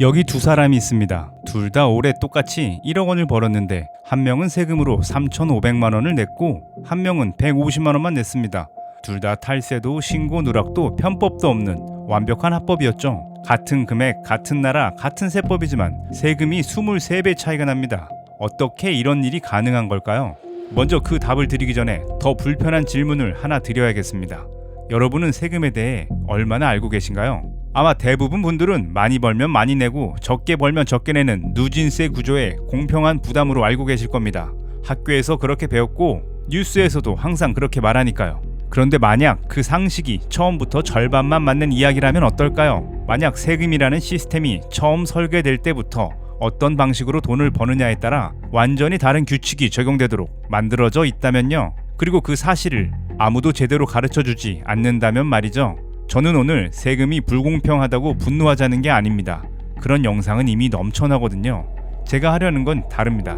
여기 두 사람이 있습니다. 둘 다 올해 똑같이 1억 원을 벌었는데 한 명은 세금으로 3,500만 원을 냈고 한 명은 150만 원만 냈습니다. 둘 다 탈세도 신고 누락도 편법도 없는 완벽한 합법이었죠. 같은 금액, 같은 나라, 같은 세법이지만 세금이 23배 차이가 납니다. 어떻게 이런 일이 가능한 걸까요? 먼저 그 답을 드리기 전에 더 불편한 질문을 하나 드려야겠습니다. 여러분은 세금에 대해 얼마나 알고 계신가요? 아마 대부분 분들은 많이 벌면 많이 내고 적게 벌면 적게 내는 누진세 구조의 공평한 부담으로 알고 계실 겁니다. 학교에서 그렇게 배웠고 뉴스에서도 항상 그렇게 말하니까요. 그런데 만약 그 상식이 처음부터 절반만 맞는 이야기라면 어떨까요? 만약 세금이라는 시스템이 처음 설계될 때부터 어떤 방식으로 돈을 버느냐에 따라 완전히 다른 규칙이 적용되도록 만들어져 있다면요. 그리고 그 사실을 아무도 제대로 가르쳐주지 않는다면 말이죠. 저는 오늘 세금이 불공평하다고 분노하자는 게 아닙니다. 그런 영상은 이미 넘쳐나거든요. 제가 하려는 건 다릅니다.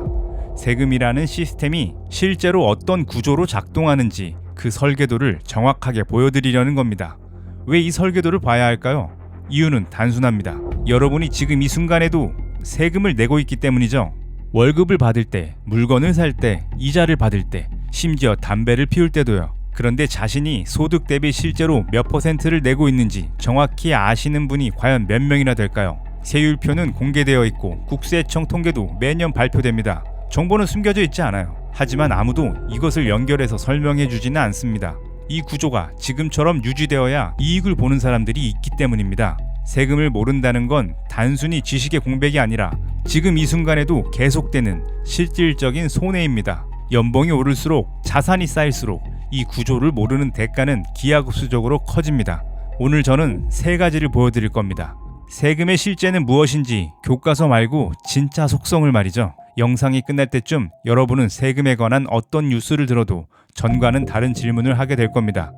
세금이라는 시스템이 실제로 어떤 구조로 작동하는지 그 설계도를 정확하게 보여드리려는 겁니다. 왜 이 설계도를 봐야 할까요? 이유는 단순합니다. 여러분이 지금 이 순간에도 세금을 내고 있기 때문이죠. 월급을 받을 때, 물건을 살 때, 이자를 받을 때, 심지어 담배를 피울 때도요. 그런데 자신이 소득 대비 실제로 몇 퍼센트를 내고 있는지 정확히 아시는 분이 과연 몇 명이나 될까요? 세율표는 공개되어 있고 국세청 통계도 매년 발표됩니다. 정보는 숨겨져 있지 않아요. 하지만 아무도 이것을 연결해서 설명해 주지는 않습니다. 이 구조가 지금처럼 유지되어야 이익을 보는 사람들이 있기 때문입니다. 세금을 모른다는 건 단순히 지식의 공백이 아니라 지금 이 순간에도 계속되는 실질적인 손해입니다. 연봉이 오를수록 자산이 쌓일수록 이 구조를 모르는 대가는 기하급수적으로 커집니다. 오늘 저는 세 가지를 보여드릴 겁니다. 세금의 실제는 무엇인지 교과서 말고 진짜 속성을 말이죠. 영상이 끝날 때쯤 여러분은 세금에 관한 어떤 뉴스를 들어도 전과는 다른 질문을 하게 될 겁니다.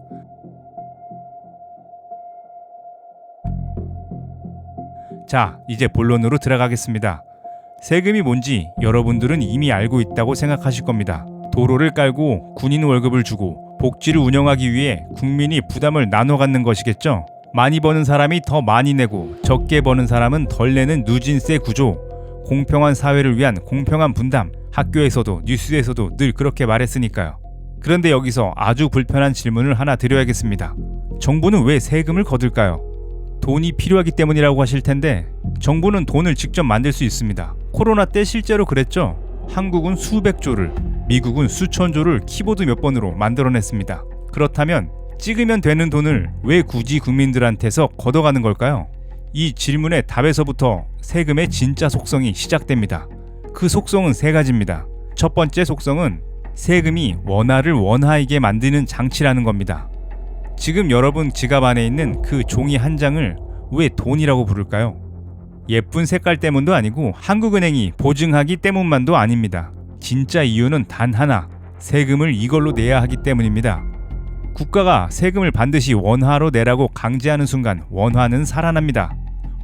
자, 이제 본론으로 들어가겠습니다. 세금이 뭔지 여러분들은 이미 알고 있다고 생각하실 겁니다. 도로를 깔고 군인 월급을 주고 복지를 운영하기 위해 국민이 부담을 나눠 갖는 것이겠죠. 많이 버는 사람이 더 많이 내고 적게 버는 사람은 덜 내는 누진세 구조, 공평한 사회를 위한 공평한 분담, 학교에서도 뉴스에서도 늘 그렇게 말했으니까요. 그런데 여기서 아주 불편한 질문을 하나 드려야겠습니다. 정부는 왜 세금을 거둘까요? 돈이 필요하기 때문이라고 하실 텐데 정부는 돈을 직접 만들 수 있습니다. 코로나 때 실제로 그랬죠. 한국은 수백 조를, 미국은 수천 조를 키보드 몇 번으로 만들어냈습니다. 그렇다면 찍으면 되는 돈을 왜 굳이 국민들한테서 걷어가는 걸까요? 이 질문의 답에서부터 세금의 진짜 속성이 시작됩니다. 그 속성은 세 가지입니다. 첫 번째 속성은 세금이 원화를 원화이게 만드는 장치라는 겁니다. 지금 여러분 지갑 안에 있는 그 종이 한 장을 왜 돈이라고 부를까요? 예쁜 색깔 때문도 아니고 한국은행이 보증하기 때문만도 아닙니다. 진짜 이유는 단 하나, 세금을 이걸로 내야 하기 때문입니다. 국가가 세금을 반드시 원화로 내라고 강제하는 순간 원화는 살아납니다.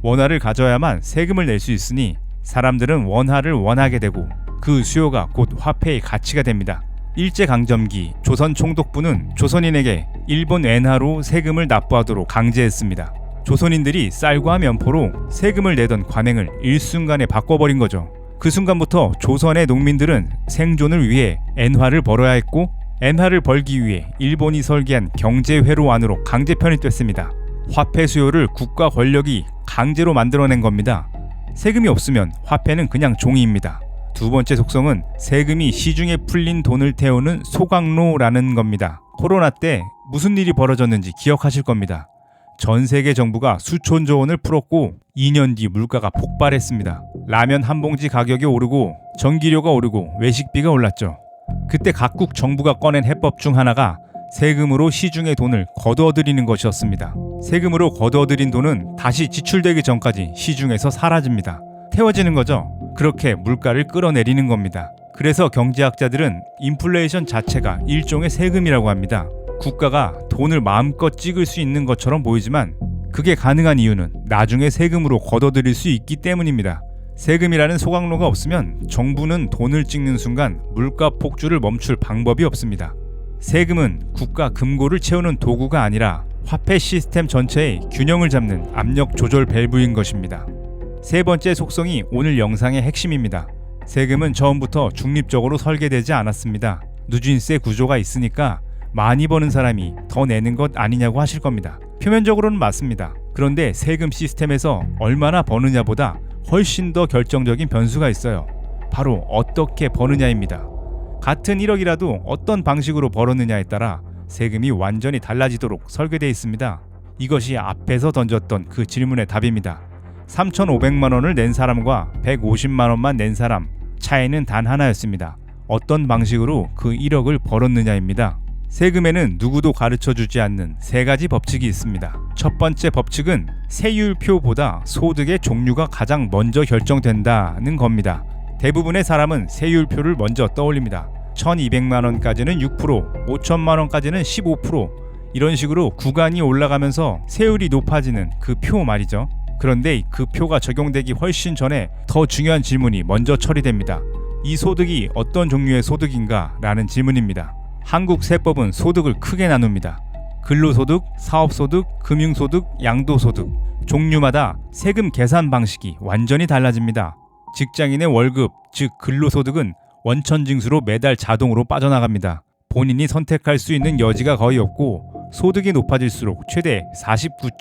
원화를 가져야만 세금을 낼 수 있으니 사람들은 원화를 원하게 되고 그 수요가 곧 화폐의 가치가 됩니다. 일제강점기 조선 총독부는 조선인에게 일본 엔화로 세금을 납부하도록 강제했습니다. 조선인들이 쌀과 면포로 세금을 내던 관행을 일순간에 바꿔버린 거죠. 그 순간부터 조선의 농민들은 생존을 위해 엔화를 벌어야 했고 엔화를 벌기 위해 일본이 설계한 경제회로 안으로 강제 편입됐습니다. 화폐 수요를 국가 권력이 강제로 만들어낸 겁니다. 세금이 없으면 화폐는 그냥 종이입니다. 두 번째 속성은 세금이 시중에 풀린 돈을 태우는 소각로라는 겁니다. 코로나 때 무슨 일이 벌어졌는지 기억하실 겁니다. 전 세계 정부가 수천조 원을 풀었고 2년 뒤 물가가 폭발했습니다. 라면 한 봉지 가격이 오르고 전기료가 오르고 외식비가 올랐죠. 그때 각국 정부가 꺼낸 해법 중 하나가 세금으로 시중의 돈을 거두어들이는 것이었습니다. 세금으로 거두어들인 돈은 다시 지출되기 전까지 시중에서 사라집니다. 태워지는 거죠. 그렇게 물가를 끌어내리는 겁니다. 그래서 경제학자들은 인플레이션 자체가 일종의 세금이라고 합니다. 국가가 돈을 마음껏 찍을 수 있는 것처럼 보이지만 그게 가능한 이유는 나중에 세금으로 거둬들일 수 있기 때문입니다. 세금이라는 소각로가 없으면 정부는 돈을 찍는 순간 물가 폭주를 멈출 방법이 없습니다. 세금은 국가 금고를 채우는 도구가 아니라 화폐 시스템 전체의 균형을 잡는 압력 조절 밸브인 것입니다. 세 번째 속성이 오늘 영상의 핵심입니다. 세금은 처음부터 중립적으로 설계되지 않았습니다. 누진세 구조가 있으니까 많이 버는 사람이 더 내는 것 아니냐고 하실 겁니다. 표면적으로는 맞습니다. 그런데 세금 시스템에서 얼마나 버느냐보다 훨씬 더 결정적인 변수가 있어요. 바로 어떻게 버느냐입니다. 같은 1억이라도 어떤 방식으로 벌었느냐에 따라 세금이 완전히 달라지도록 설계되어 있습니다. 이것이 앞에서 던졌던 그 질문의 답입니다. 3,500만 원을 낸 사람과 150만 원만 낸 사람, 차이는 단 하나였습니다. 어떤 방식으로 그 1억을 벌었느냐입니다. 세금에는 누구도 가르쳐주지 않는 세 가지 법칙이 있습니다. 첫 번째 법칙은 세율표보다 소득의 종류가 가장 먼저 결정된다는 겁니다. 대부분의 사람은 세율표를 먼저 떠올립니다. 1,200만 원까지는 6%, 5천만 원까지는 15%, 이런 식으로 구간이 올라가면서 세율이 높아지는 그 표 말이죠. 그런데 그 표가 적용되기 훨씬 전에 더 중요한 질문이 먼저 처리됩니다. 이 소득이 어떤 종류의 소득인가? 라는 질문입니다. 한국 세법은 소득을 크게 나눕니다. 근로소득, 사업소득, 금융소득, 양도소득. 종류마다 세금 계산 방식이 완전히 달라집니다. 직장인의 월급, 즉 근로소득은 원천징수로 매달 자동으로 빠져나갑니다. 본인이 선택할 수 있는 여지가 거의 없고 소득이 높아질수록 최대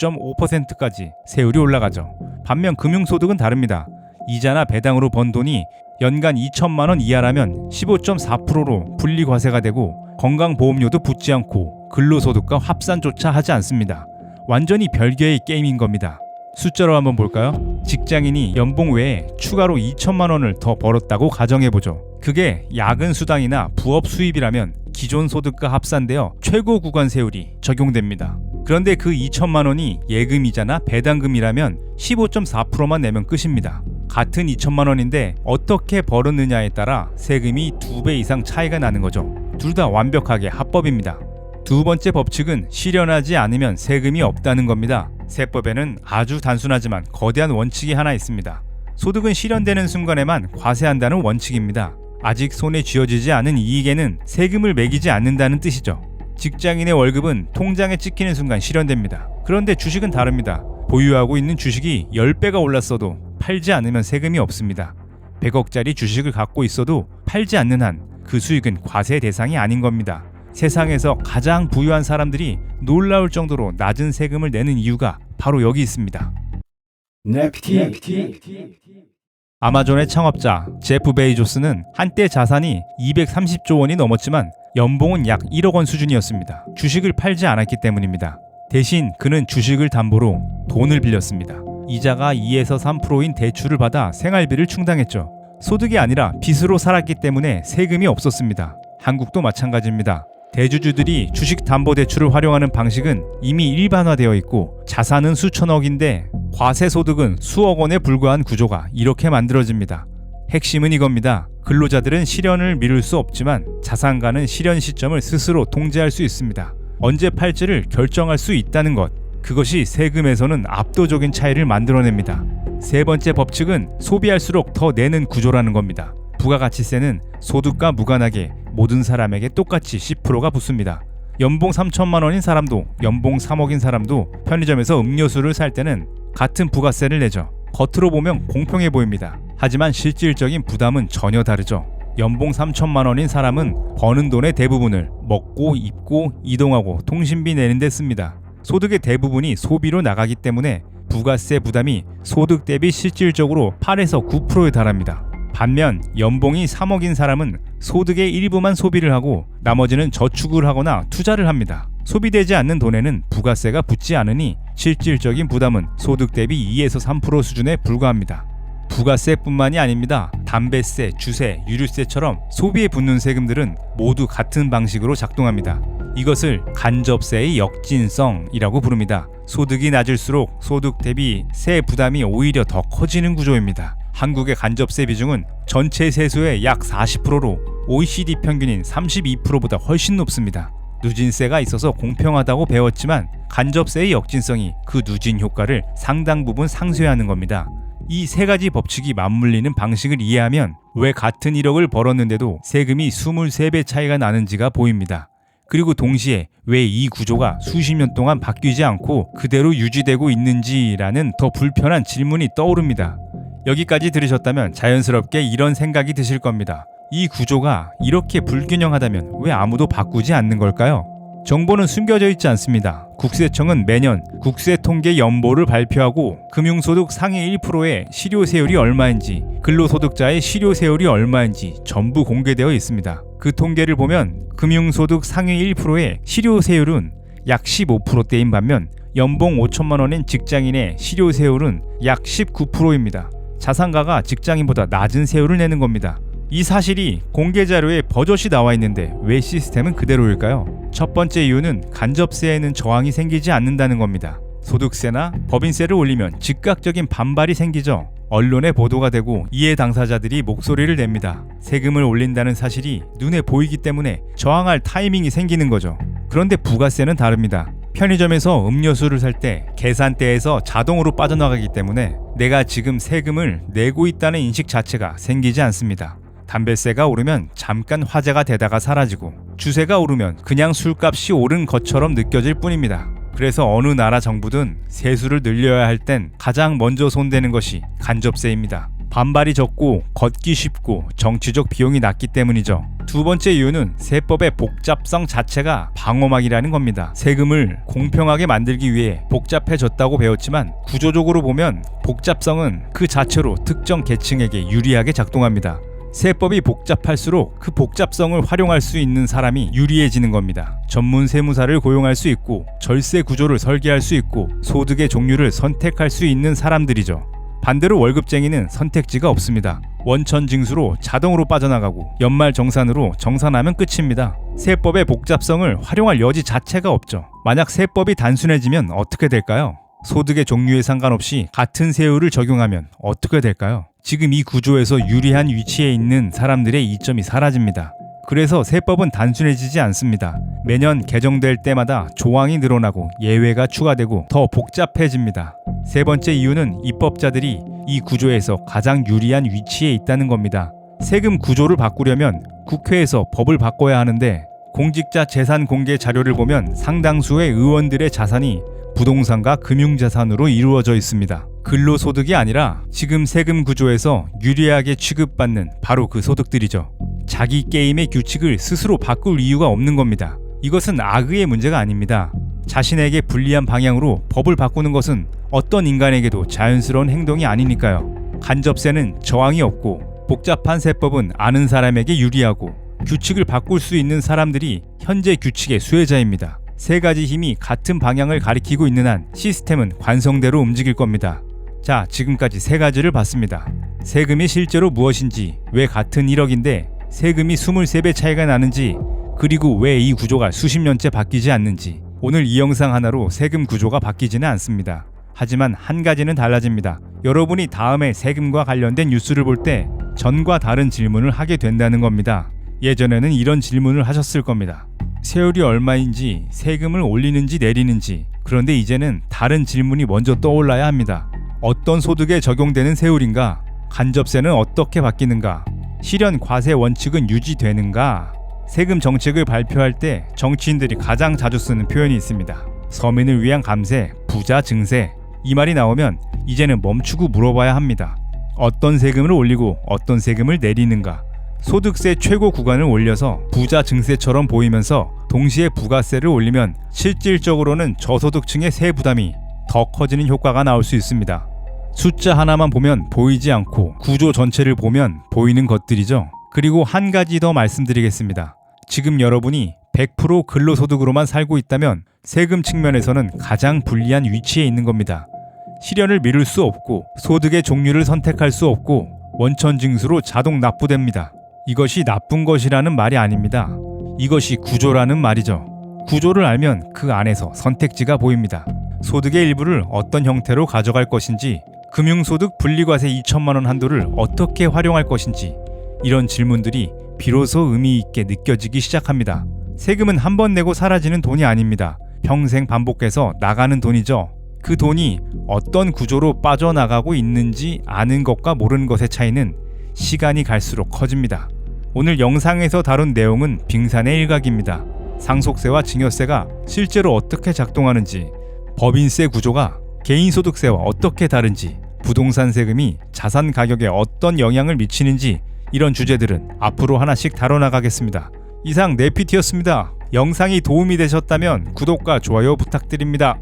49.5%까지 세율이 올라가죠. 반면 금융소득은 다릅니다. 이자나 배당으로 번 돈이 연간 2천만 원 이하라면 15.4%로 분리과세가 되고 건강보험료도 붙지 않고 근로소득과 합산조차 하지 않습니다. 완전히 별개의 게임인 겁니다. 숫자로 한번 볼까요? 직장인이 연봉 외에 추가로 2천만 원을 더 벌었다고 가정해보죠. 그게 야근 수당이나 부업 수입이라면 기존 소득과 합산되어 최고 구간 세율이 적용됩니다. 그런데 그 2천만 원이 예금이자나 배당금이라면 15.4%만 내면 끝입니다. 같은 2천만 원인데 어떻게 벌었느냐에 따라 세금이 2배 이상 차이가 나는 거죠. 둘 다 완벽하게 합법입니다. 두 번째 법칙은 실현하지 않으면 세금이 없다는 겁니다. 세법에는 아주 단순하지만 거대한 원칙이 하나 있습니다. 소득은 실현되는 순간에만 과세한다는 원칙입니다. 아직 손에 쥐어지지 않은 이익에는 세금을 매기지 않는다는 뜻이죠. 직장인의 월급은 통장에 찍히는 순간 실현됩니다. 그런데 주식은 다릅니다. 보유하고 있는 주식이 10배가 올랐어도 팔지 않으면 세금이 없습니다. 100억짜리 주식을 갖고 있어도 팔지 않는 한 그 수익은 과세 대상이 아닌 겁니다. 세상에서 가장 부유한 사람들이 놀라울 정도로 낮은 세금을 내는 이유가 바로 여기 있습니다. 아마존의 창업자 제프 베이조스는 한때 자산이 230조 원이 넘었지만 연봉은 약 1억 원 수준이었습니다. 주식을 팔지 않았기 때문입니다. 대신 그는 주식을 담보로 돈을 빌렸습니다. 이자가 2에서 3%인 대출을 받아 생활비를 충당했죠. 소득이 아니라 빚으로 살았기 때문에 세금이 없었습니다. 한국도 마찬가지입니다. 대주주들이 주식담보대출을 활용하는 방식은 이미 일반화되어 있고 자산은 수천억인데 과세소득은 수억 원에 불과한 구조가 이렇게 만들어집니다. 핵심은 이겁니다. 근로자들은 실현을 미룰 수 없지만 자산가는 실현 시점을 스스로 통제할 수 있습니다. 언제 팔지를 결정할 수 있다는 것, 그것이 세금에서는 압도적인 차이를 만들어냅니다. 세 번째 법칙은 소비할수록 더 내는 구조라는 겁니다. 부가가치세는 소득과 무관하게 모든 사람에게 똑같이 10%가 붙습니다. 연봉 3천만 원인 사람도 연봉 3억인 사람도 편의점에서 음료수를 살 때는 같은 부가세를 내죠. 겉으로 보면 공평해 보입니다. 하지만 실질적인 부담은 전혀 다르죠. 연봉 3천만 원인 사람은 버는 돈의 대부분을 먹고 입고 이동하고 통신비 내는 데 씁니다. 소득의 대부분이 소비로 나가기 때문에 부가세 부담이 소득 대비 실질적으로 8에서 9%에 달합니다. 반면 연봉이 3억인 사람은 소득의 일부만 소비를 하고 나머지는 저축을 하거나 투자를 합니다. 소비되지 않는 돈에는 부가세가 붙지 않으니 실질적인 부담은 소득 대비 2에서 3% 수준에 불과합니다. 부가세뿐만이 아닙니다. 담배세, 주세, 유류세처럼 소비에 붙는 세금들은 모두 같은 방식으로 작동합니다. 이것을 간접세의 역진성이라고 부릅니다. 소득이 낮을수록 소득 대비 세 부담이 오히려 더 커지는 구조입니다. 한국의 간접세 비중은 전체 세수의 약 40%로 OECD 평균인 32%보다 훨씬 높습니다. 누진세가 있어서 공평하다고 배웠지만 간접세의 역진성이 그 누진 효과를 상당 부분 상쇄하는 겁니다. 이 세 가지 법칙이 맞물리는 방식을 이해하면 왜 같은 1억을 벌었는데도 세금이 23배 차이가 나는지가 보입니다. 그리고 동시에 왜 이 구조가 수십 년 동안 바뀌지 않고 그대로 유지되고 있는지라는 더 불편한 질문이 떠오릅니다. 여기까지 들으셨다면 자연스럽게 이런 생각이 드실 겁니다. 이 구조가 이렇게 불균형하다면 왜 아무도 바꾸지 않는 걸까요? 정보는 숨겨져 있지 않습니다. 국세청은 매년 국세통계 연보를 발표하고 금융소득 상위 1%의 실효세율이 얼마인지, 근로소득자의 실효세율이 얼마인지 전부 공개되어 있습니다. 그 통계를 보면 금융소득 상위 1%의 실효세율은 약 15%대인 반면 연봉 5천만 원인 직장인의 실효세율은 약 19%입니다. 자산가가 직장인보다 낮은 세율을 내는 겁니다. 이 사실이 공개자료에 버젓이 나와 있는데 왜 시스템은 그대로일까요? 첫 번째 이유는 간접세에는 저항이 생기지 않는다는 겁니다. 소득세나 법인세를 올리면 즉각적인 반발이 생기죠. 언론에 보도가 되고 이해 당사자들이 목소리를 냅니다. 세금을 올린다는 사실이 눈에 보이기 때문에 저항할 타이밍이 생기는 거죠. 그런데 부가세는 다릅니다. 편의점에서 음료수를 살 때 계산대에서 자동으로 빠져나가기 때문에 내가 지금 세금을 내고 있다는 인식 자체가 생기지 않습니다. 담배세가 오르면 잠깐 화제가 되다가 사라지고 주세가 오르면 그냥 술값이 오른 것처럼 느껴질 뿐입니다. 그래서 어느 나라 정부든 세수를 늘려야 할 땐 가장 먼저 손대는 것이 간접세입니다. 반발이 적고 걷기 쉽고 정치적 비용이 낮기 때문이죠. 두 번째 이유는 세법의 복잡성 자체가 방어막이라는 겁니다. 세금을 공평하게 만들기 위해 복잡해졌다고 배웠지만 구조적으로 보면 복잡성은 그 자체로 특정 계층에게 유리하게 작동합니다. 세법이 복잡할수록 그 복잡성을 활용할 수 있는 사람이 유리해지는 겁니다. 전문 세무사를 고용할 수 있고 절세 구조를 설계할 수 있고 소득의 종류를 선택할 수 있는 사람들이죠. 반대로 월급쟁이는 선택지가 없습니다. 원천징수로 자동으로 빠져나가고 연말 정산으로 정산하면 끝입니다. 세법의 복잡성을 활용할 여지 자체가 없죠. 만약 세법이 단순해지면 어떻게 될까요? 소득의 종류에 상관없이 같은 세율을 적용하면 어떻게 될까요? 지금 이 구조에서 유리한 위치에 있는 사람들의 이점이 사라집니다. 그래서 세법은 단순해지지 않습니다. 매년 개정될 때마다 조항이 늘어나고 예외가 추가되고 더 복잡해집니다. 세 번째 이유는 입법자들이 이 구조에서 가장 유리한 위치에 있다는 겁니다. 세금 구조를 바꾸려면 국회에서 법을 바꿔야 하는데 공직자 재산 공개 자료를 보면 상당수의 의원들의 자산이 부동산과 금융자산으로 이루어져 있습니다. 근로소득이 아니라 지금 세금 구조에서 유리하게 취급받는 바로 그 소득들이죠. 자기 게임의 규칙을 스스로 바꿀 이유가 없는 겁니다. 이것은 악의의 문제가 아닙니다. 자신에게 불리한 방향으로 법을 바꾸는 것은 어떤 인간에게도 자연스러운 행동이 아니니까요. 간접세는 저항이 없고 복잡한 세법은 아는 사람에게 유리하고 규칙을 바꿀 수 있는 사람들이 현재 규칙의 수혜자입니다. 세 가지 힘이 같은 방향을 가리키고 있는 한 시스템은 관성대로 움직일 겁니다. 자, 지금까지 세 가지를 봤습니다. 세금이 실제로 무엇인지, 왜 같은 1억인데 세금이 23배 차이가 나는지, 그리고 왜 이 구조가 수십 년째 바뀌지 않는지. 오늘 이 영상 하나로 세금 구조가 바뀌지는 않습니다. 하지만 한 가지는 달라집니다. 여러분이 다음에 세금과 관련된 뉴스를 볼 때 전과 다른 질문을 하게 된다는 겁니다. 예전에는 이런 질문을 하셨을 겁니다. 세율이 얼마인지, 세금을 올리는지 내리는지. 그런데 이제는 다른 질문이 먼저 떠올라야 합니다. 어떤 소득에 적용되는 세율인가? 간접세는 어떻게 바뀌는가? 실현 과세 원칙은 유지되는가? 세금 정책을 발표할 때 정치인들이 가장 자주 쓰는 표현이 있습니다. 서민을 위한 감세, 부자 증세. 이 말이 나오면 이제는 멈추고 물어봐야 합니다. 어떤 세금을 올리고 어떤 세금을 내리는가? 소득세 최고 구간을 올려서 부자 증세처럼 보이면서 동시에 부가세를 올리면 실질적으로는 저소득층의 세 부담이 더 커지는 효과가 나올 수 있습니다. 숫자 하나만 보면 보이지 않고 구조 전체를 보면 보이는 것들이죠. 그리고 한 가지 더 말씀드리겠습니다. 지금 여러분이 100% 근로소득으로만 살고 있다면 세금 측면에서는 가장 불리한 위치에 있는 겁니다. 실현을 미룰 수 없고 소득의 종류를 선택할 수 없고 원천징수로 자동 납부됩니다. 이것이 나쁜 것이라는 말이 아닙니다. 이것이 구조라는 말이죠. 구조를 알면 그 안에서 선택지가 보입니다. 소득의 일부를 어떤 형태로 가져갈 것인지, 금융소득 분리과세 2천만 원 한도를 어떻게 활용할 것인지, 이런 질문들이 비로소 의미 있게 느껴지기 시작합니다. 세금은 한 번 내고 사라지는 돈이 아닙니다. 평생 반복해서 나가는 돈이죠. 그 돈이 어떤 구조로 빠져나가고 있는지 아는 것과 모르는 것의 차이는 시간이 갈수록 커집니다. 오늘 영상에서 다룬 내용은 빙산의 일각입니다. 상속세와 증여세가 실제로 어떻게 작동하는지, 법인세 구조가 개인소득세와 어떻게 다른지, 부동산 세금이 자산 가격에 어떤 영향을 미치는지 이런 주제들은 앞으로 하나씩 다뤄나가겠습니다. 이상 네피티였습니다. 영상이 도움이 되셨다면 구독과 좋아요 부탁드립니다.